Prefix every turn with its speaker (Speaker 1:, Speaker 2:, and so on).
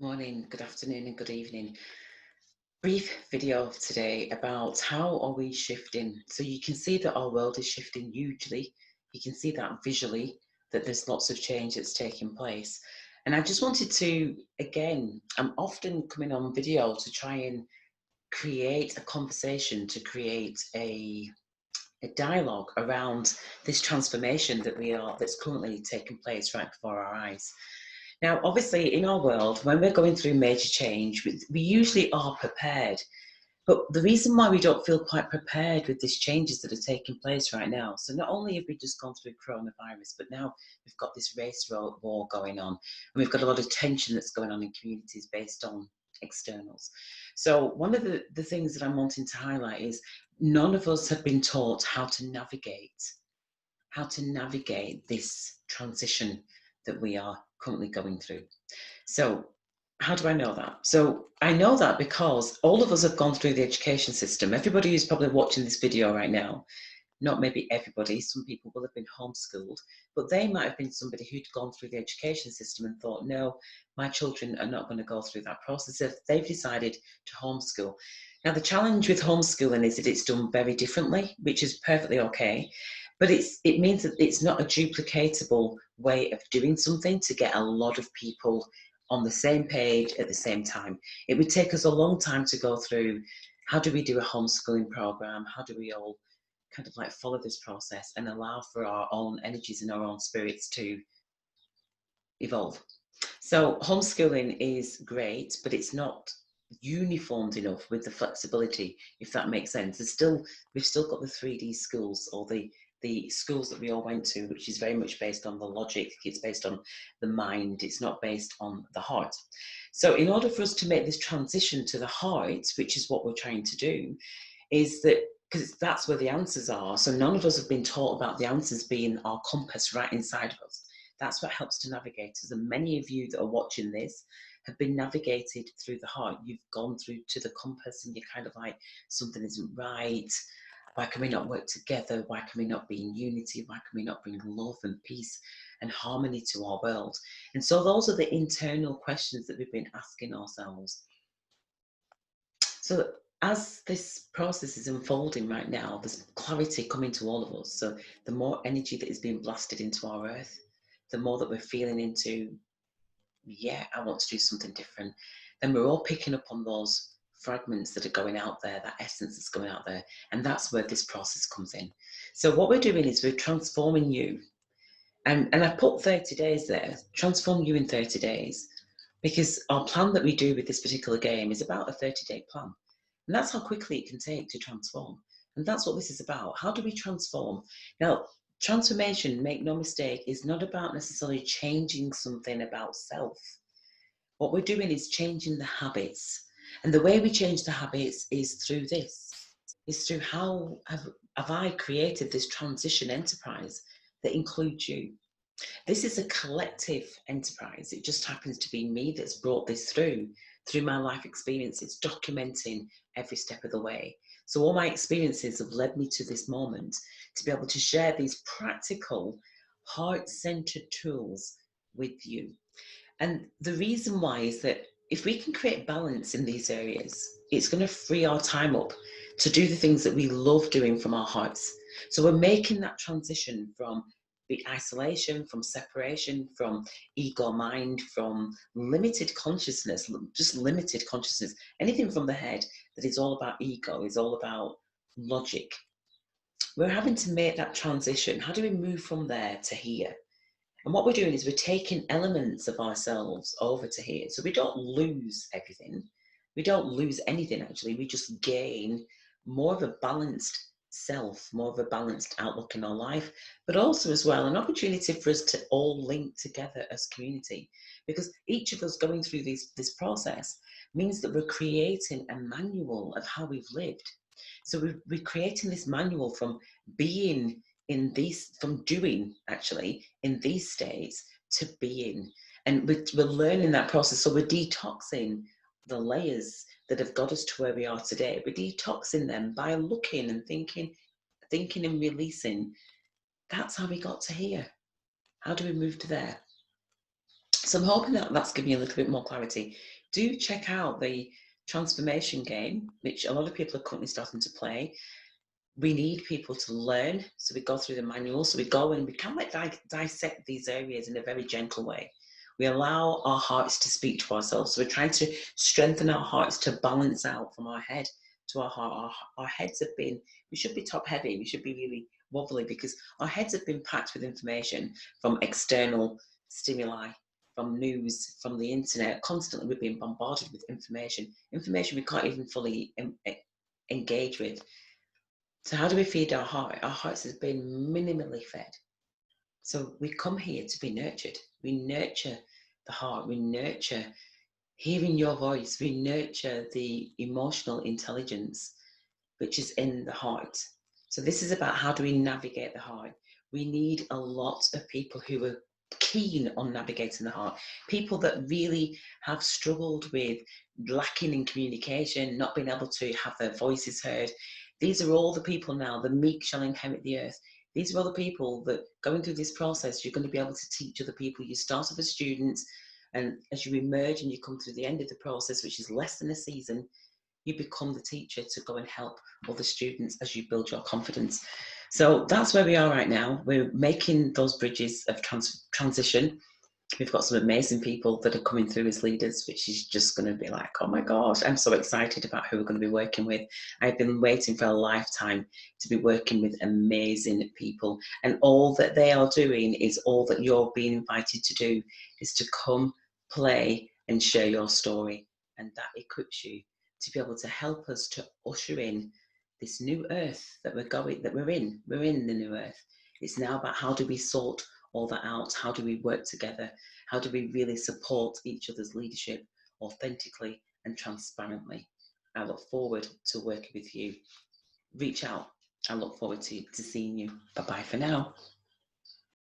Speaker 1: Morning, good afternoon, and good evening. Brief video today about how are we shifting. So you can see that our world is shifting hugely. You can see that visually, that there's lots of change that's taking place. And I just wanted to, again, I'm often coming on video to try and create a conversation, to create a dialogue around this transformation that's currently taking place right before our eyes. Now, obviously, in our world, when we're going through major change, we usually are prepared. But the reason why we don't feel quite prepared with these changes that are taking place right now, so not only have we just gone through coronavirus, but now we've got this war going on, and we've got a lot of tension that's going on in communities based on externals. So one of the things that I'm wanting to highlight is none of us have been taught how to navigate this transition that we are currently going through. So, how do I know that? So, I know that because all of us have gone through the education system. Everybody who's probably watching this video right now, not maybe everybody, some people will have been homeschooled, but they might have been somebody who'd gone through the education system and thought, no, my children are not going to go through that process if they've decided to homeschool. Now, the challenge with homeschooling is that it's done very differently, which is perfectly okay, but it means that it's not a duplicatable way of doing something to get a lot of people on the same page at the same time. It would take us a long time to go through how do we do a homeschooling program? How do we all kind of like follow this process and allow for our own energies and our own spirits to evolve? So homeschooling is great, but it's not uniformed enough with the flexibility, if that makes sense. We've still got the 3D schools, or the schools that we all went to, which is very much based on the logic, it's based on the mind, it's not based on the heart. So in order for us to make this transition to the heart, which is what we're trying to do, is that because that's where the answers are. So none of us have been taught about the answers being our compass right inside of us. That's what helps to navigate us. And many of you that are watching this have been navigated through the heart. You've gone through to the compass and you're kind of like, something isn't right. Why can we not work together? Why can we not be in unity? Why can we not bring love and peace and harmony to our world? And so those are the internal questions that we've been asking ourselves. So as this process is unfolding right now, there's clarity coming to all of us. So the more energy that is being blasted into our earth, the more that we're feeling into, yeah, I want to do something different. Then we're all picking up on those fragments that are going out there, that essence that's going out there. And that's where this process comes in. So what we're doing is we're transforming you. And I put 30 days there, transform you in 30 days. Because our plan that we do with this particular game is about a 30-day plan. And that's how quickly it can take to transform. And that's what this is about. How do we transform? Now, transformation, make no mistake, is not about necessarily changing something about self. What we're doing is changing the habits. And the way we change the habits is through this, is through how have I created this transition enterprise that includes you. This is a collective enterprise. It just happens to be me that's brought this through my life experiences, documenting every step of the way. So all my experiences have led me to this moment to be able to share these practical, heart-centered tools with you. And the reason why is that if we can create balance in these areas, it's going to free our time up to do the things that we love doing from our hearts. So we're making that transition from the isolation, from separation, from ego mind, from limited consciousness, just limited consciousness, anything from the head that is all about ego, is all about logic. We're having to make that transition. How do we move from there to here? And what we're doing is we're taking elements of ourselves over to here. So we don't lose everything. We don't lose anything, actually. We just gain more of a balanced self, more of a balanced outlook in our life, but also as well an opportunity for us to all link together as community. Because each of us going through this process means that we're creating a manual of how we've lived. So we're creating this manual from being in these, from doing actually in these states to being. And we're learning that process. So we're detoxing the layers that have got us to where we are today. We're detoxing them by looking and thinking and releasing. That's how we got to here. How do we move to there? So I'm hoping that that's given you a little bit more clarity. Do check out the transformation game, which a lot of people are currently starting to play. We need people to learn, so we go through the manual, so we go and we kind of like dissect these areas in a very gentle way. We allow our hearts to speak to ourselves, so we're trying to strengthen our hearts to balance out from our head to our heart. Our heads have been, we should be top heavy, we should be really wobbly, because our heads have been packed with information from external stimuli, from news, from the internet. Constantly we're being bombarded with information we can't even fully engage with. So how do we feed our heart? Our hearts has been minimally fed. So we come here to be nurtured. We nurture the heart. We nurture hearing your voice. We nurture the emotional intelligence which is in the heart. So this is about how do we navigate the heart. We need a lot of people who are keen on navigating the heart. People that really have struggled with lacking in communication, not being able to have their voices heard. These are all the people now, the meek shall inherit the earth. These are all the people that going through this process, you're going to be able to teach other people. You start off as students, and as you emerge and you come through the end of the process, which is less than a season, you become the teacher to go and help other students as you build your confidence. So that's where we are right now. We're making those bridges of transition. We've got some amazing people that are coming through as leaders, which is just going to be like, oh my gosh, I'm so excited about who we're going to be working with. I've been waiting for a lifetime to be working with amazing people. And all that they are doing is all that you're being invited to do is to come, play, and share your story. And that equips you to be able to help us to usher in this new earth that we're in. We're in the new earth. It's now about how do we sort all that out? How do we work together? How do we really support each other's leadership authentically and transparently? I look forward to working with you. Reach out. I look forward to seeing you. Bye bye for now.